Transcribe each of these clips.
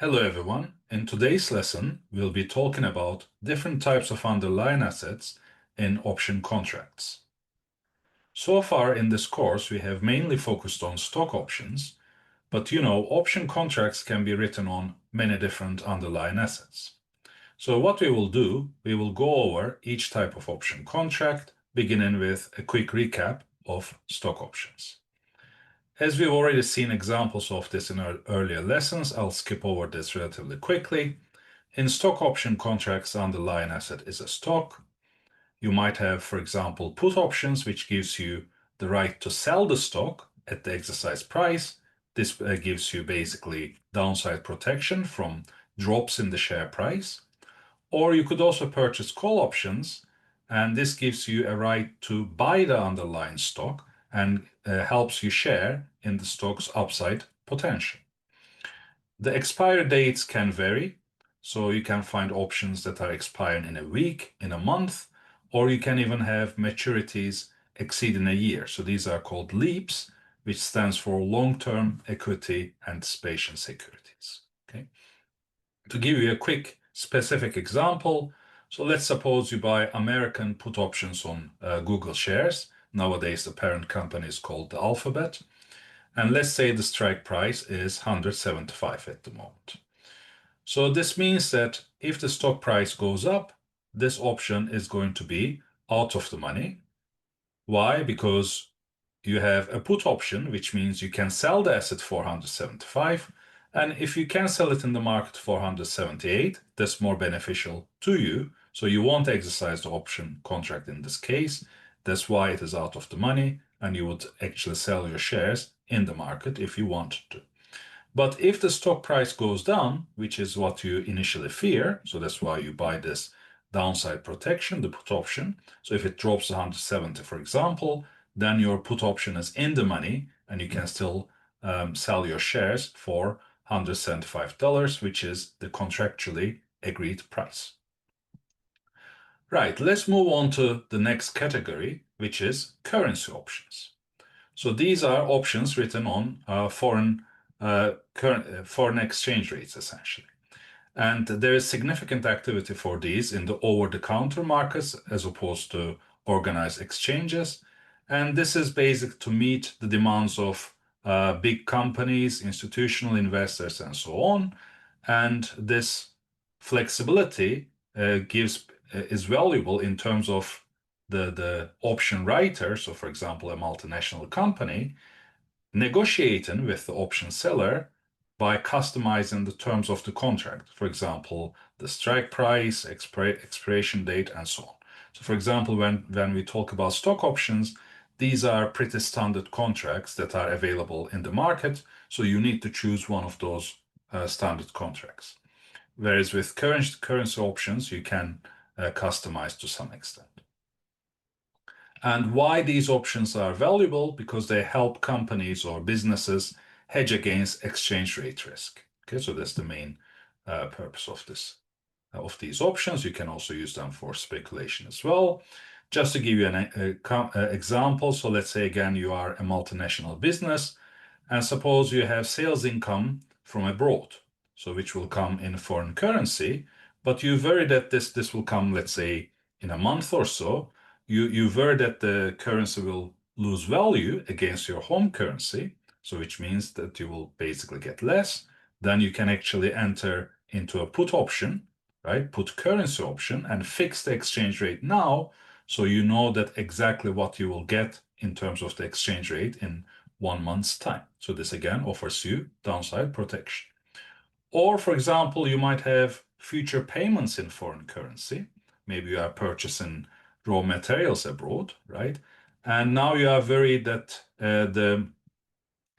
Hello everyone. In today's lesson, we'll be talking about different types of underlying assets in option contracts. So far in this course, we have mainly focused on stock options, but option contracts can be written on many different underlying assets. So what we will do, we will go over each type of option contract, beginning with a quick recap of stock options. As we've already seen examples of this in our earlier lessons, I'll skip over this relatively quickly. In stock option contracts, the underlying asset is a stock. You might have, for example, put options, which gives you the right to sell the stock at the exercise price. This gives you basically downside protection from drops in the share price. Or you could also purchase call options, and this gives you a right to buy the underlying stock and helps you share in the stock's upside potential. The expiry dates can vary, so you can find options that are expiring in a week, in a month, or you can even have maturities exceeding a year. So these are called LEAPs, which stands for long-term equity anticipation securities. Okay. To give you a quick specific example, so let's suppose you buy American put options on Google shares. Nowadays, the parent company is called the Alphabet. And let's say the strike price is 175 at the moment. So this means that if the stock price goes up, this option is going to be out of the money. Why? Because you have a put option, which means you can sell the asset for 175. And if you can sell it in the market for 178, that's more beneficial to you. So you won't exercise the option contract in this case. That's why it is out of the money, and you would actually sell your shares in the market if you wanted to. But if the stock price goes down, which is what you initially fear, so that's why you buy this downside protection, the put option. So if it drops 170, for example, then your put option is in the money and you can still sell your shares for $175, which is the contractually agreed price. Right, let's move on to the next category, which is currency options. So these are options written on foreign exchange rates, essentially. And there is significant activity for these in the over-the-counter markets as opposed to organized exchanges. And this is basic to meet the demands of big companies, institutional investors, and so on. And this flexibility is valuable in terms of the option writer. So, for example, a multinational company negotiating with the option seller by customizing the terms of the contract. For example, the strike price, expiration date, and so on. So for example, when we talk about stock options, these are pretty standard contracts that are available in the market. So you need to choose one of those standard contracts. Whereas with currency options, you can customize to some extent. And why these options are valuable? Because they help companies or businesses hedge against exchange rate risk. Okay, so that's the main purpose of these options. You can also use them for speculation as well. Just to give you an example, so let's say again you are a multinational business, and suppose you have sales income from abroad, so which will come in foreign currency, but you worry that this will come, let's say, in a month or so. You worry that the currency will lose value against your home currency, so which means that you will basically get less. Then you can actually enter into a put option, right? Put currency option and fix the exchange rate now, so you know that exactly what you will get in terms of the exchange rate in 1 month's time. So this again offers you downside protection. Or for example, you might have future payments in foreign currency. Maybe you are purchasing raw materials abroad, right? And now you are worried that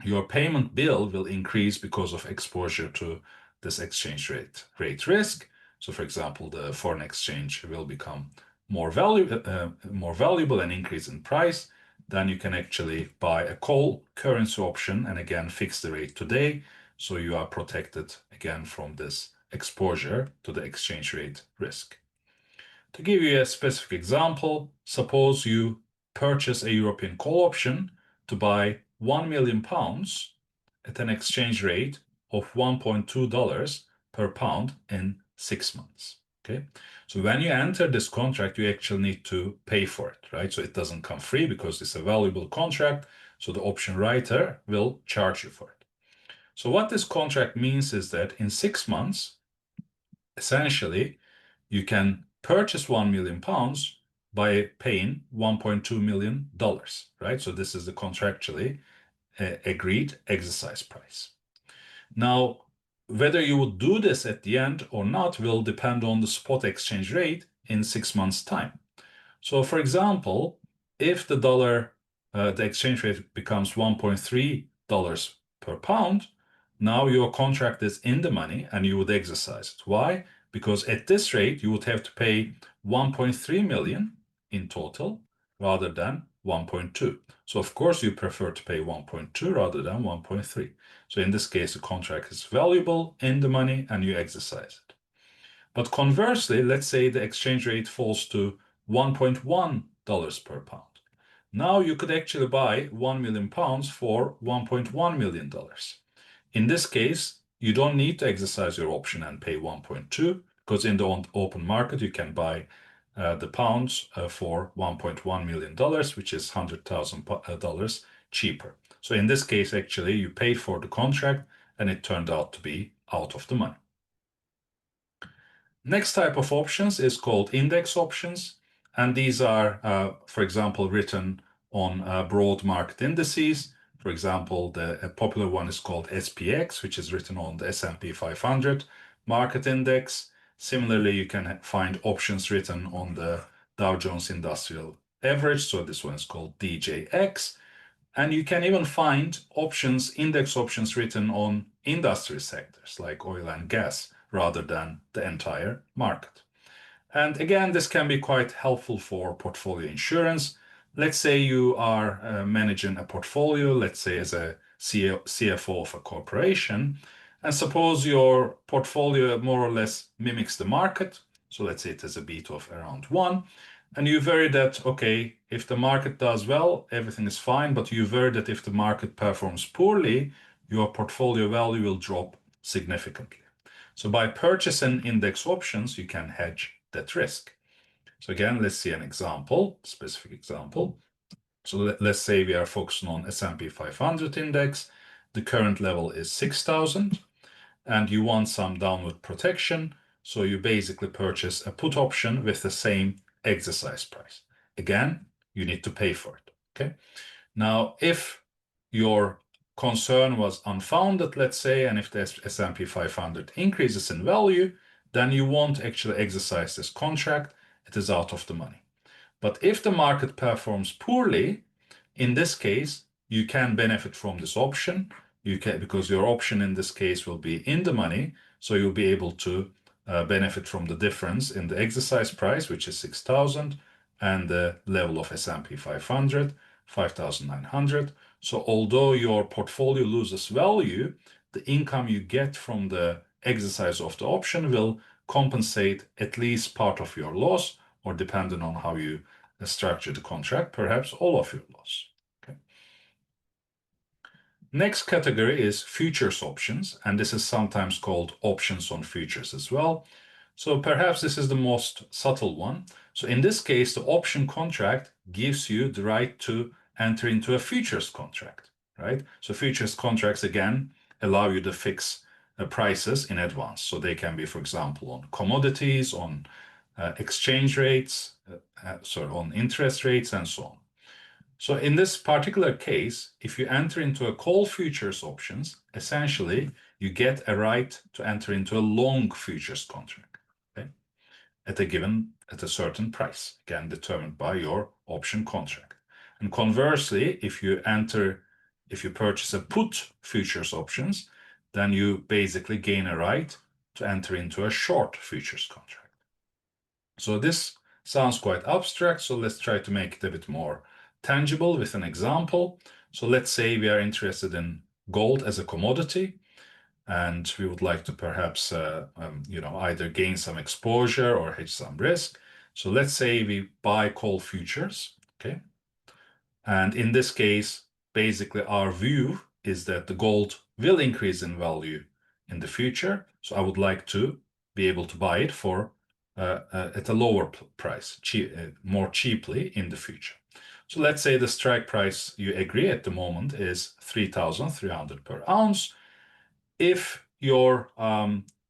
your payment bill will increase because of exposure to this exchange rate risk. So, for example, the foreign exchange will become more valuable and increase in price. Then you can actually buy a call currency option and again fix the rate today, so you are protected again from this exposure to the exchange rate risk. To give you a specific example, suppose you purchase a European call option to buy £1 million at an exchange rate of $1.2 per pound in 6 months. Okay, so when you enter this contract, you actually need to pay for it, right? So it doesn't come free because it's a valuable contract. So the option writer will charge you for it. So what this contract means is that in 6 months, essentially, you can purchase 1 million pounds by paying $1.2 million, right? So this is the contractually agreed exercise price. Now, whether you would do this at the end or not will depend on the spot exchange rate in 6 months' time. So, for example, if the exchange rate becomes $1.3 per pound, now your contract is in the money and you would exercise it. Why? Because at this rate, you would have to pay 1.3 million in total rather than 1.2. So, of course, you prefer to pay 1.2 rather than 1.3. So, in this case, the contract is valuable, in the money, and you exercise it. But conversely, let's say the exchange rate falls to $1.1 per pound. Now you could actually buy 1 million pounds for $1.1 million. In this case, you don't need to exercise your option and pay 1.2 because in the open market you can buy the pounds for $1.1 million, which is $100,000 cheaper. So in this case, actually, you paid for the contract and it turned out to be out of the money. Next type of options is called index options, and these are, for example, written on broad market indices. For example, a popular one is called SPX, which is written on the S&P 500 market index. Similarly, you can find options written on the Dow Jones Industrial Average, so this one is called DJX. And you can even find index options written on industry sectors like oil and gas rather than the entire market. And again, this can be quite helpful for portfolio insurance. Let's say you are managing a portfolio, let's say as a CFO of a corporation, and suppose your portfolio more or less mimics the market. So let's say it has a beta of around 1. And you worry that, okay, if the market does well, everything is fine, but you worry that if the market performs poorly, your portfolio value will drop significantly. So by purchasing index options, you can hedge that risk. So again, let's see an example, specific example. So let's say we are focusing on S&P 500 index. The current level is 6,000 and you want some downward protection. So you basically purchase a put option with the same exercise price. Again, you need to pay for it, okay? Now, if your concern was unfounded, let's say, and if the S&P 500 increases in value, then you won't actually exercise this contract. It is out of the money. But if the market performs poorly, in this case, you can benefit from this option. You can, because your option in this case will be in the money, so you'll be able to benefit from the difference in the exercise price, which is 6,000, and the level of S&P 500, 5,900. So although your portfolio loses value, the income you get from the exercise of the option will compensate at least part of your loss, or depending on how you structure the contract, perhaps all of your loss. Okay. Next category is futures options, and this is sometimes called options on futures as well. So perhaps this is the most subtle one. So in this case, the option contract gives you the right to enter into a futures contract, right? So futures contracts, again, allow you to fix prices in advance. So they can be, for example, on commodities, on exchange rates, on interest rates, and so on. So in this particular case, if you enter into a call futures options, essentially you get a right to enter into a long futures contract, okay, at a certain price, again determined by your option contract. And conversely, if you purchase a put futures options, then you basically gain a right to enter into a short futures contract. So this sounds quite abstract, so let's try to make it a bit more tangible with an example. So let's say we are interested in gold as a commodity, and we would like to perhaps either gain some exposure or hedge some risk. So let's say we buy call futures, okay? And in this case, basically our view is that the gold will increase in value in the future. So I would like to be able to buy it for at a lower price, more cheaply in the future. So let's say the strike price you agree at the moment is 3,300 per ounce. If your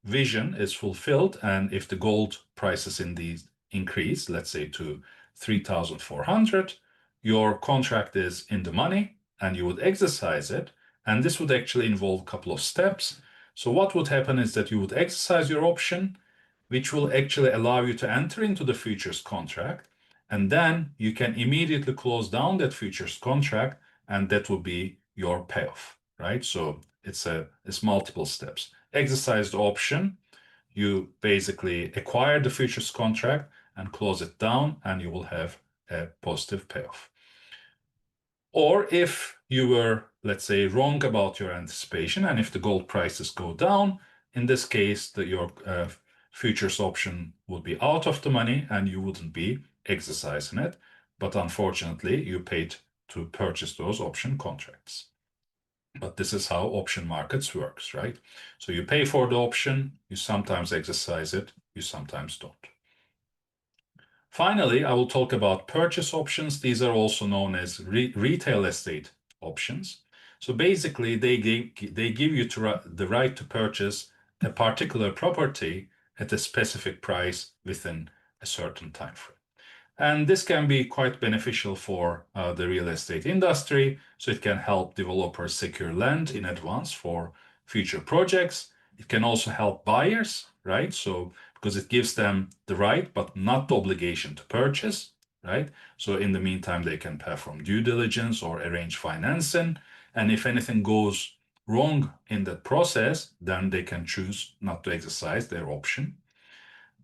vision is fulfilled and if the gold prices in these increase, let's say to 3,400, your contract is in the money and you would exercise it. And this would actually involve a couple of steps. So what would happen is that you would exercise your option, which will actually allow you to enter into the futures contract. And then you can immediately close down that futures contract, and that will be your payoff, right? So it's multiple steps. Exercise the option, you basically acquire the futures contract and close it down, and you will have a positive payoff. Or if you were, let's say, wrong about your anticipation, and if the gold prices go down, in this case, your futures option would be out of the money and you wouldn't be exercising it. But unfortunately, you paid to purchase those option contracts. But this is how option markets works, right? So you pay for the option, you sometimes exercise it, you sometimes don't. Finally, I will talk about purchase options. These are also known as retail estate options. So basically, they give you the right to purchase a particular property at a specific price within a certain time frame. And this can be quite beneficial for the real estate industry. So it can help developers secure land in advance for future projects. It can also help buyers, right? So because it gives them the right, but not the obligation to purchase, right? So in the meantime, they can perform due diligence or arrange financing. And if anything goes wrong in that process, then they can choose not to exercise their option.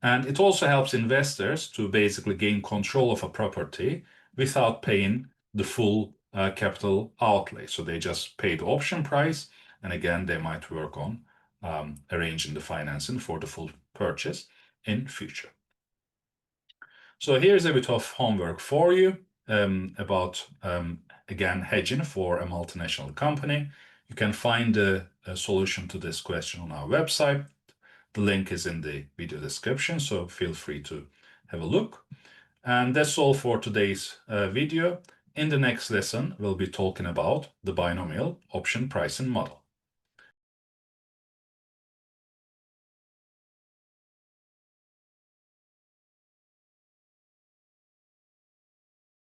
And it also helps investors to basically gain control of a property without paying the full capital outlay. So they just pay the option price. And again, they might work on arranging the financing for the full purchase in future. So here's a bit of homework for you about, again, hedging for a multinational company. You can find a solution to this question on our website. The link is in the video description, so feel free to have a look. And that's all for today's video. In the next lesson, we'll be talking about the binomial option pricing model.